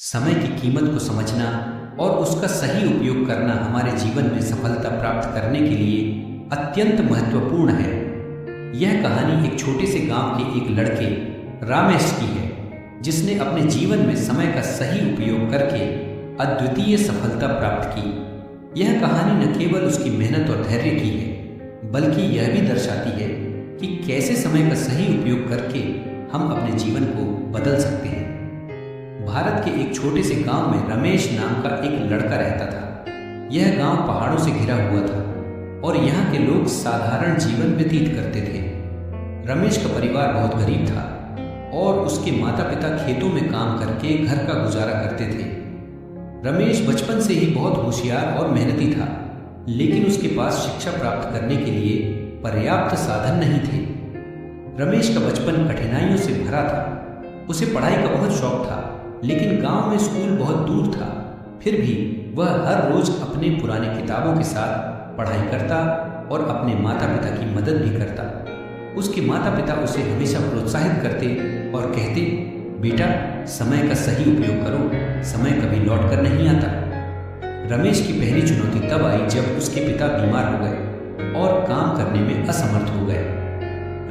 समय की कीमत को समझना और उसका सही उपयोग करना हमारे जीवन में सफलता प्राप्त करने के लिए अत्यंत महत्वपूर्ण है। यह कहानी एक छोटे से गांव के एक लड़के रामेश की है, जिसने अपने जीवन में समय का सही उपयोग करके अद्वितीय सफलता प्राप्त की। यह कहानी न केवल उसकी मेहनत और धैर्य की है, बल्कि यह भी दर्शाती है कि कैसे समय का सही उपयोग करके हम अपने जीवन को बदल सकते हैं। भारत के एक छोटे से गांव में रमेश नाम का एक लड़का रहता था। यह गांव पहाड़ों से घिरा हुआ था और यहाँ के लोग साधारण जीवन व्यतीत करते थे। रमेश का परिवार बहुत गरीब था और उसके माता पिता खेतों में काम करके घर का गुजारा करते थे। रमेश बचपन से ही बहुत होशियार और मेहनती था, लेकिन उसके पास शिक्षा प्राप्त करने के लिए पर्याप्त साधन नहीं थे। रमेश का बचपन कठिनाइयों से भरा था। उसे पढ़ाई का बहुत शौक था, लेकिन गांव में स्कूल बहुत दूर था। फिर भी वह हर रोज अपने पुराने किताबों के साथ पढ़ाई करता और अपने माता पिता की मदद भी करता। उसके माता पिता उसे हमेशा प्रोत्साहित करते और कहते, बेटा, समय का सही उपयोग करो, समय कभी लौट कर नहीं आता। रमेश की पहली चुनौती तब आई जब उसके पिता बीमार हो गए और काम करने में असमर्थ हो गए।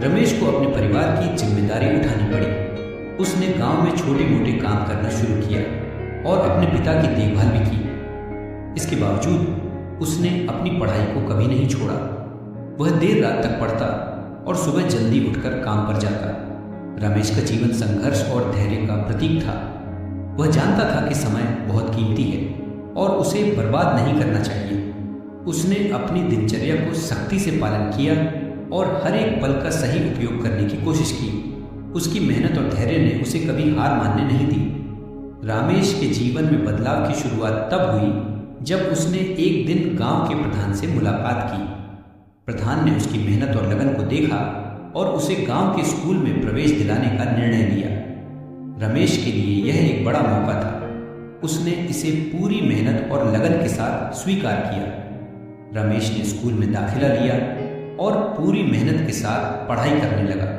रमेश को अपने परिवार की जिम्मेदारी उठानी पड़ी। उसने गांव में छोटे मोटे काम करना शुरू किया और अपने पिता की देखभाल भी की। इसके बावजूद उसने अपनी पढ़ाई को कभी नहीं छोड़ा। वह देर रात तक पढ़ता और सुबह जल्दी उठकर काम पर जाता। रमेश का जीवन संघर्ष और धैर्य का प्रतीक था। वह जानता था कि समय बहुत कीमती है और उसे बर्बाद नहीं करना चाहिए। उसने अपनी दिनचर्या को सख्ती से पालन किया और हर एक पल का सही उपयोग करने की कोशिश की। उसकी मेहनत और धैर्य ने उसे कभी हार मानने नहीं दी। रामेश के जीवन में बदलाव की शुरुआत तब हुई जब उसने एक दिन गांव के प्रधान से मुलाकात की। प्रधान ने उसकी मेहनत और लगन को देखा और उसे गांव के स्कूल में प्रवेश दिलाने का निर्णय लिया। रमेश के लिए यह एक बड़ा मौका था। उसने इसे पूरी मेहनत और लगन के साथ स्वीकार किया। रमेश ने स्कूल में दाखिला लिया और पूरी मेहनत के साथ पढ़ाई करने लगा।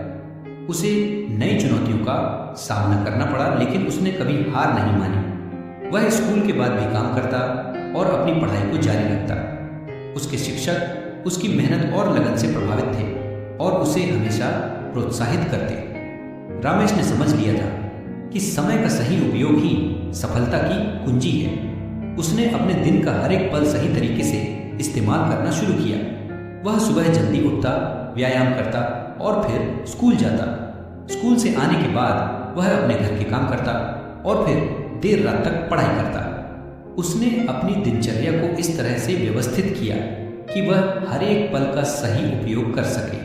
उसे नई चुनौतियों का सामना करना पड़ा, लेकिन उसने कभी हार नहीं मानी। वह स्कूल के बाद भी काम करता और अपनी पढ़ाई को जारी रखता। उसके शिक्षक उसकी मेहनत और लगन से प्रभावित थे और उसे हमेशा प्रोत्साहित करते। रमेश ने समझ लिया था कि समय का सही उपयोग ही सफलता की कुंजी है। उसने अपने दिन का हर एक पल सही तरीके से इस्तेमाल करना शुरू किया। वह सुबह जल्दी उठता, व्यायाम करता और फिर स्कूल जाता। स्कूल से आने के बाद वह अपने घर के काम करता और फिर देर रात तक पढ़ाई करता। उसने अपनी दिनचर्या को इस तरह से व्यवस्थित किया कि वह हर एक पल का सही उपयोग कर सके।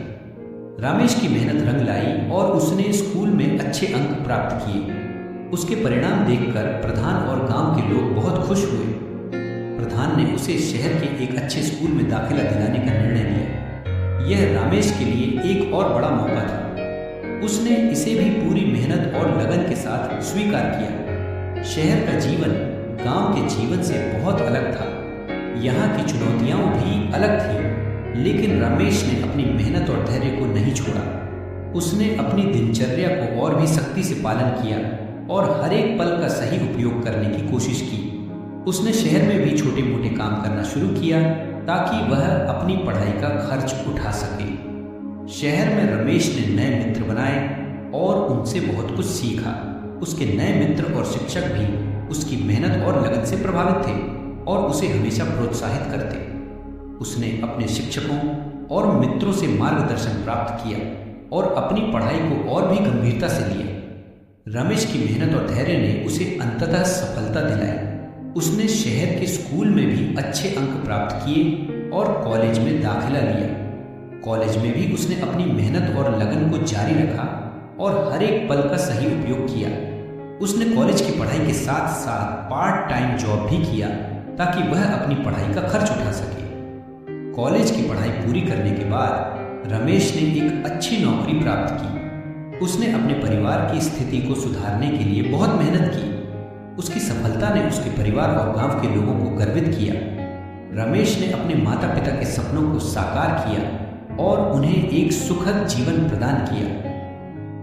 रमेश की मेहनत रंग लाई और उसने स्कूल में अच्छे अंक प्राप्त किए। उसके परिणाम देखकर प्रधान और गांव के लोग बहुत खुश हुए। प्रधान ने उसे शहर के एक अच्छे स्कूल में दाखिला दिलाने का निर्णय लिया। यह रमेश के लिए एक और बड़ा मौका था। उसने इसे भी पूरी मेहनत और लगन के साथ स्वीकार किया। शहर का जीवन गांव के जीवन से बहुत अलग था। यहाँ की चुनौतियाँ भी अलग थी, लेकिन रमेश ने अपनी मेहनत और धैर्य को नहीं छोड़ा। उसने अपनी दिनचर्या को और भी सख्ती से पालन किया और हर एक पल का सही उपयोग करने की कोशिश की। उसने शहर में भी छोटे मोटे काम करना शुरू किया ताकि वह अपनी पढ़ाई का खर्च उठा सके। शहर में रमेश ने नए मित्र बनाए और उनसे बहुत कुछ सीखा। उसके नए मित्र और शिक्षक भी उसकी मेहनत और लगन से प्रभावित थे और उसे हमेशा प्रोत्साहित करते। उसने अपने शिक्षकों और मित्रों से मार्गदर्शन प्राप्त किया और अपनी पढ़ाई को और भी गंभीरता से लिया। रमेश की मेहनत और धैर्य ने उसे अंततः सफलता दिलाई। उसने शहर के स्कूल में भी अच्छे अंक प्राप्त किए और कॉलेज में दाखिला लिया। कॉलेज में भी उसने अपनी मेहनत और लगन को जारी रखा और हर एक पल का सही उपयोग किया। उसने कॉलेज की पढ़ाई के साथ साथ पार्ट टाइम जॉब भी किया ताकि वह अपनी पढ़ाई का खर्च उठा सके। कॉलेज की पढ़ाई पूरी करने के बाद रमेश ने एक अच्छी नौकरी प्राप्त की। उसने अपने परिवार की स्थिति को सुधारने के लिए बहुत मेहनत की। उसकी सफलता ने उसके परिवार और गांव के लोगों को गर्वित किया। रमेश ने अपने माता पिता के सपनों को साकार किया और उन्हें एक सुखद जीवन प्रदान किया।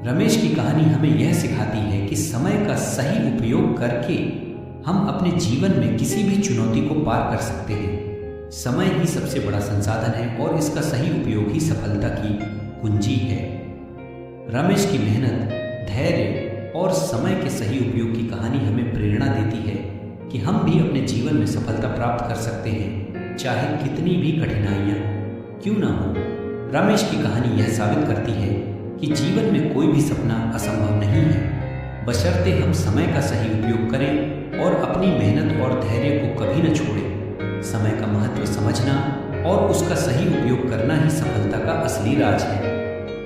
रमेश की कहानी हमें यह सिखाती है कि समय का सही उपयोग करके हम अपने जीवन में किसी भी चुनौती को पार कर सकते हैं। समय ही सबसे बड़ा संसाधन है और इसका सही उपयोग ही सफलता की कुंजी है। रमेश की मेहनत, धैर्य और समय के सही उपयोग की कहानी हमें प्रेरणा देती है कि हम भी अपने जीवन में सफलता प्राप्त कर सकते हैं, चाहे कितनी भी कठिनाइयाँ क्यों ना हो। रमेश की कहानी यह साबित करती है कि जीवन में कोई भी सपना असंभव नहीं है, बशर्ते हम समय का सही उपयोग करें और अपनी मेहनत और धैर्य को कभी न छोड़ें। समय का महत्व समझना और उसका सही उपयोग करना ही सफलता का असली राज है।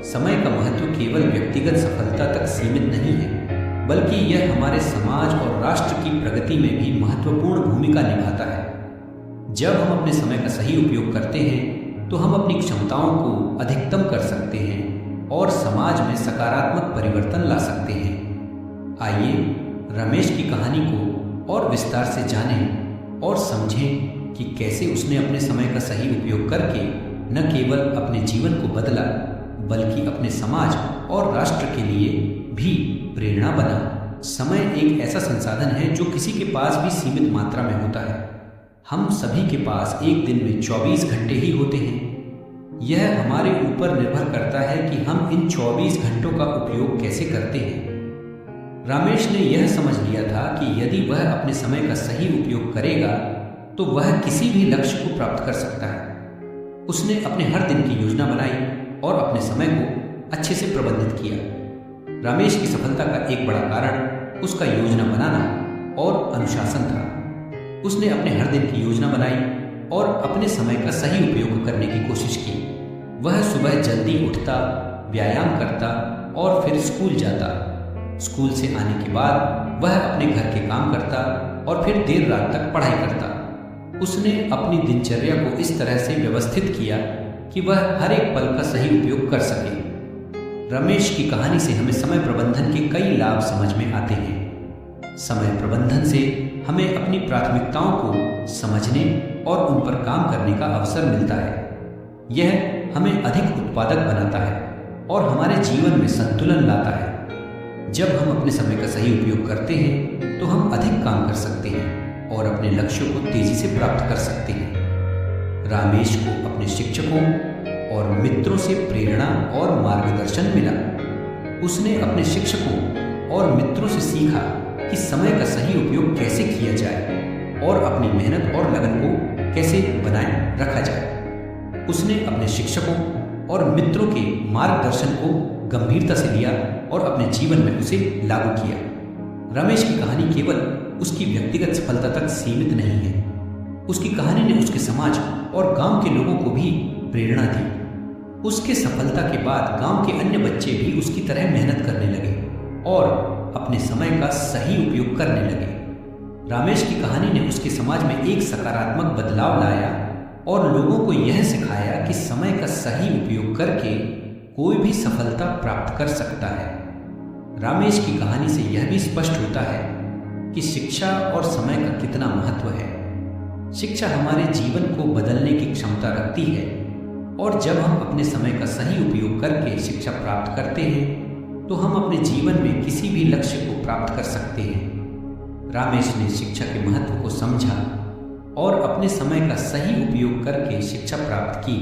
समय का महत्व केवल व्यक्तिगत सफलता तक सीमित नहीं है, बल्कि यह हमारे समाज और राष्ट्र की प्रगति में भी महत्वपूर्ण भूमिका निभाता है। जब हम अपने समय का सही उपयोग करते हैं तो हम अपनी क्षमताओं को अधिकतम कर सकते हैं और समाज में सकारात्मक परिवर्तन ला सकते हैं। आइए रमेश की कहानी को और विस्तार से जानें और समझें कि कैसे उसने अपने समय का सही उपयोग करके न केवल अपने जीवन को बदला, बल्कि अपने समाज और राष्ट्र के लिए भी प्रेरणा बना। समय एक ऐसा संसाधन है जो किसी के पास भी सीमित मात्रा में होता है। हम सभी के पास एक दिन में 24 घंटे ही होते हैं। यह हमारे ऊपर निर्भर करता है कि हम इन 24 घंटों का उपयोग कैसे करते हैं। रमेश ने यह समझ लिया था कि यदि वह अपने समय का सही उपयोग करेगा तो वह किसी भी लक्ष्य को प्राप्त कर सकता है। उसने अपने हर दिन की योजना बनाई और अपने समय को अच्छे से प्रबंधित किया। रमेश की सफलता का एक बड़ा कारण उसका योजना बनाना और अनुशासन था। उसने अपने हर दिन की योजना बनाई और अपने समय का सही उपयोग करने की कोशिश की। वह सुबह जल्दी उठता, व्यायाम करता और फिर स्कूल जाता। स्कूल से आने के बाद वह अपने घर के काम करता और फिर देर रात तक पढ़ाई करता। उसने अपनी दिनचर्या को इस तरह से व्यवस्थित किया कि वह हर एक पल का सही उपयोग कर सके। रमेश की कहानी से हमें समय प्रबंधन के कई लाभ समझ में आते हैं। समय प्रबंधन से हमें अपनी प्राथमिकताओं को समझने और उन पर काम करने का अवसर मिलता है। यह हमें अधिक उत्पादक बनाता है और हमारे जीवन में संतुलन लाता है। जब हम अपने समय का सही उपयोग करते हैं तो हम अधिक काम कर सकते हैं और अपने लक्ष्यों को तेजी से प्राप्त कर सकते हैं। रमेश को अपने शिक्षकों और मित्रों से प्रेरणा और मार्गदर्शन मिला। उसने अपने शिक्षकों और मित्रों से सीखा कि समय का सही उपयोग कैसे किया जाए और अपनी मेहनत और लगन को कैसे बनाए रखा जाए। उसने अपने शिक्षकों और मित्रों के मार्गदर्शन को गंभीरता से लिया और अपने जीवन में उसे लागू किया। रमेश की कहानी केवल उसकी व्यक्तिगत सफलता तक सीमित नहीं है। उसकी कहानी ने उसके समाज और गांव के लोगों को भी प्रेरणा दी। उसके सफलता के बाद गांव के अन्य बच्चे भी उसकी तरह मेहनत करने लगे और अपने समय का सही उपयोग करने लगे। रमेश की कहानी ने उसके समाज में एक सकारात्मक बदलाव लाया और लोगों को यह सिखाया कि समय का सही उपयोग करके कोई भी सफलता प्राप्त कर सकता है। रमेश की कहानी से यह भी स्पष्ट होता है कि शिक्षा और समय का कितना महत्व है। शिक्षा हमारे जीवन को बदलने की क्षमता रखती है और जब हम अपने समय का सही उपयोग करके शिक्षा प्राप्त करते हैं तो हम अपने जीवन में किसी भी लक्ष्य को प्राप्त कर सकते हैं। रमेश ने शिक्षा के महत्व को समझा और अपने समय का सही उपयोग करके शिक्षा प्राप्त की।